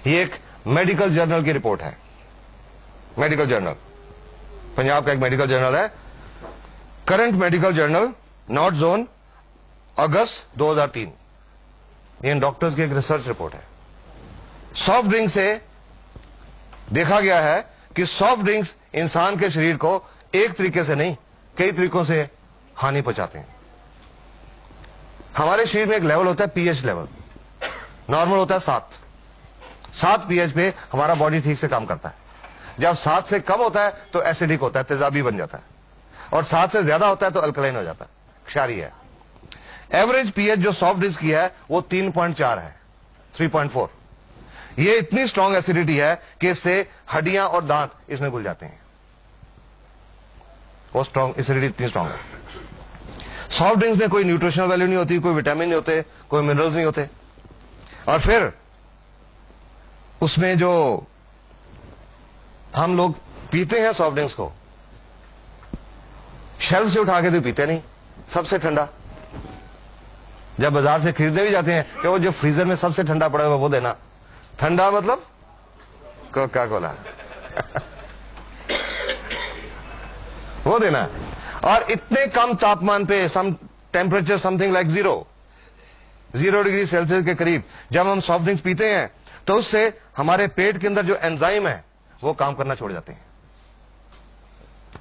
ये एक medical journal की रिपोर्ट है, मेडिकल जर्नल, पंजाब का एक मेडिकल जर्नल है, current medical journal, north zone, अगस्त 2003। ये डॉक्टर्स की एक रिसर्च रिपोर्ट है। सॉफ्ट ड्रिंक से देखा गया है कि सॉफ्ट ड्रिंक्स इंसान के शरीर को एक तरीके से नहीं, कई तरीकों से हानि पहुंचाते हैं। हमारे शरीर में एक लेवल होता है पीएच लेवल, नॉर्मल होता है 7 पीएच पे हमारा बॉडी ठीक से काम करता है। जब 7 से कम होता है तो एसिडिक होता है, तेजाबी बन जाता है, और 7 से ज्यादा होता है तो अल्कलाइन हो जाता है, क्षारीय है। एवरेज पीएच जो सॉफ्ट ड्रिंक्स की है वो 3.4 है, 3.4। ये इतनी स्ट्रॉन्ग एसिडिटी है कि इससे हड्डियां और दांत इसमें घुल जाते हैं। वो स्ट्रॉन्ग एसिडिटी इतनी स्ट्रॉन्ग है। सॉफ्ट ड्रिंक्स में कोई न्यूट्रिशनल वैल्यू नहीं होती, कोई विटामिन नहीं होते, कोई मिनरल्स नहीं होते, और फिर उसमें जो हम लोग पीते हैं सॉफ्ट ड्रिंक्स को, शेल्फ से उठा के तो पीते नहीं, सबसे ठंडा। जब बाजार से खरीदने भी जाते हैं कि वो जो फ्रीजर में सबसे ठंडा पड़ा हुआ वो देना। ठंडा मतलब कोका कोला वो देना। और इतने कम तापमान पे, some temperature something like 0 degree Celsius के करीब जब हम सॉफ्ट ड्रिंक्स पीते हैं तो उससे हमारे पेट के अंदर जो एंजाइम है वो काम करना छोड़ जाते हैं।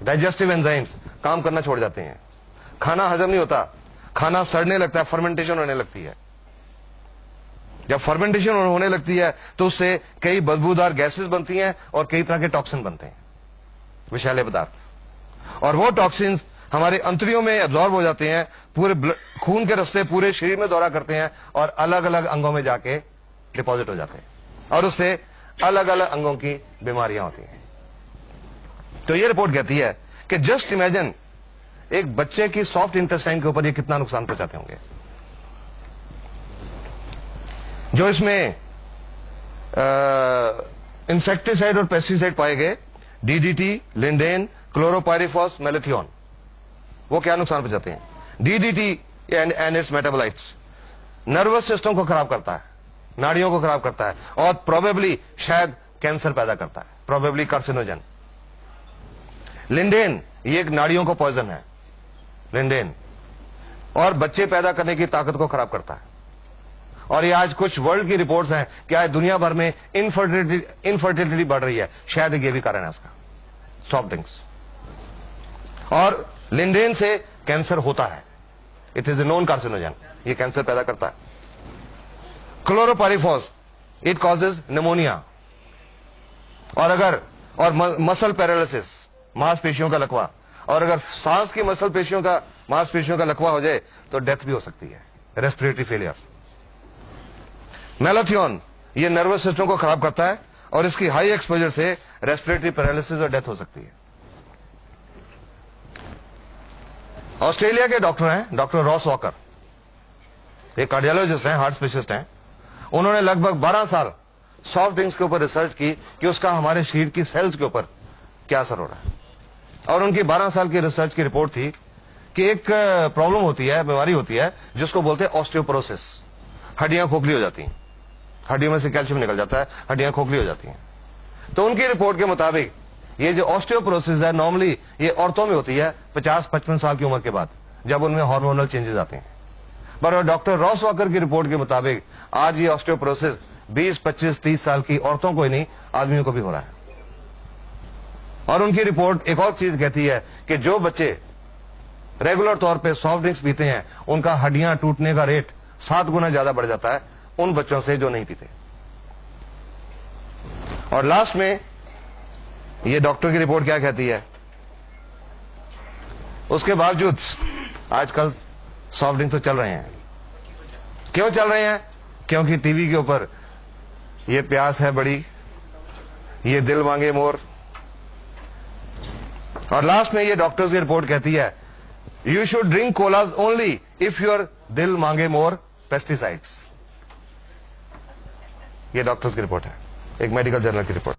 डाइजेस्टिव एंजाइम्स काम करना छोड़ जाते हैं, खाना हजम नहीं होता, खाना सड़ने लगता है, फर्मेंटेशन होने लगती है। जब फर्मेंटेशन होने लगती है तो उससे कई बदबूदार गैसेस बनती हैं और कई तरह के टॉक्सिन बनते हैं, विषैले पदार्थ, और वो टॉक्सिन्स हमारे अंतड़ियों में एब्जॉर्ब हो जाते हैं, पूरे खून के रास्ते पूरे शरीर में दौरा करते हैं और अलग अलग अंगों में जाके डिपॉजिट हो जाते हैं, और उससे अलग अलग अंगों की बीमारियां होती हैं। तो ये रिपोर्ट कहती है कि जस्ट इमेजिन एक बच्चे की सॉफ्ट इंटेस्टाइन के ऊपर ये कितना नुकसान पहुंचाते होंगे। जो इसमें इंसेक्टिसाइड और पेस्टिसाइड पाए गए, डीडीटी, लिंडेन, क्लोरोपाइरिफॉस, मेलेथियोन, वो क्या नुकसान पहुंचाते हैं। DDT and it's metabolites nervous system को खराब करता है, नाड़ियों को खराब करता है, और प्रोबेबली शायद कैंसर पैदा करता है, प्रोबेबली कार्सिनोजन। लिंडेन ये एक नाड़ियों को पॉइजन है, लिंडेन, और बच्चे पैदा करने की ताकत को खराब करता है। और ये आज कुछ वर्ल्ड की रिपोर्ट्स हैं कि आज दुनिया भर में इनफर्टिलिटी बढ़ रही है, शायद ये भी कारण है इसका, सॉफ्ट ड्रिंक्स। और लिंडेन से कैंसर होता है, it is a known carcinogen, ये कैंसर पैदा करता है। क्लोरोपाइरिफॉस इट कॉजेज निमोनिया, और मसल पैरालिसिस, मांसपेशियों का लकवा, और अगर सांस की मांसपेशियों का लकवा हो जाए तो डेथ भी हो सकती है, रेस्पिरेटरी फेलियर। मेलेथियोन ये नर्वस सिस्टम को खराब करता है और इसकी हाई एक्सपोजर से रेस्पिरेटरी पैरालिसिस और डेथ हो सकती है। ऑस्ट्रेलिया के डॉक्टर हैं, डॉक्टर रॉस वॉकर, एक कार्डियोलॉजिस्ट हैं, हार्ट स्पेशलिस्ट हैं। उन्होंने लगभग 12 साल सॉफ्ट ड्रिंक्स के ऊपर रिसर्च की कि उसका हमारे शरीर की सेल्स के ऊपर क्या असर हो रहा है। और उनकी 12 साल की रिसर्च की रिपोर्ट थी कि एक प्रॉब्लम होती है, बीमारी होती है, जिसको बोलते हैं ऑस्टियोपोरोसिस। हड्डियां खोखली हो जाती हैं, हड्डियों में से कैल्शियम निकल जाता है, हड्डियां खोखली हो जाती हैं। तो उनकी रिपोर्ट के मुताबिक ये जो ऑस्टियोपोरोसिस है, नॉर्मली ये औरतों में होती है 50-55 साल की उम्र के बाद, जब उनमें हार्मोनल चेंजेस आते हैं। पर डॉक्टर रॉस वॉकर की रिपोर्ट के मुताबिक आज ये ऑस्टियोपोरोसिस 20, 25, 30 साल की औरतों को ही नहीं, आदमियों को भी हो रहा है। और उनकी रिपोर्ट एक और चीज कहती है कि जो बच्चे रेगुलर तौर पे सॉफ्ट ड्रिंक्स पीते हैं, उनका हड्डियां टूटने का रेट 7 गुना ज्यादा बढ़ जाता है उन बच्चों से जो नहीं पीते। और लास्ट में ये डॉक्टर की रिपोर्ट क्या कहती है, उसके बावजूद आजकल सॉफ्ट ड्रिंक्स तो चल रहे हैं। क्यों चल रहे हैं? क्योंकि टीवी के ऊपर ये प्यास है बड़ी, ये दिल मांगे मोर। और लास्ट में ये डॉक्टर्स की रिपोर्ट कहती है, you should drink collage only if your दिल मांगे मोर पेस्टिसाइड्स। ये डॉक्टर्स की रिपोर्ट है, एक मेडिकल जर्नल की रिपोर्ट।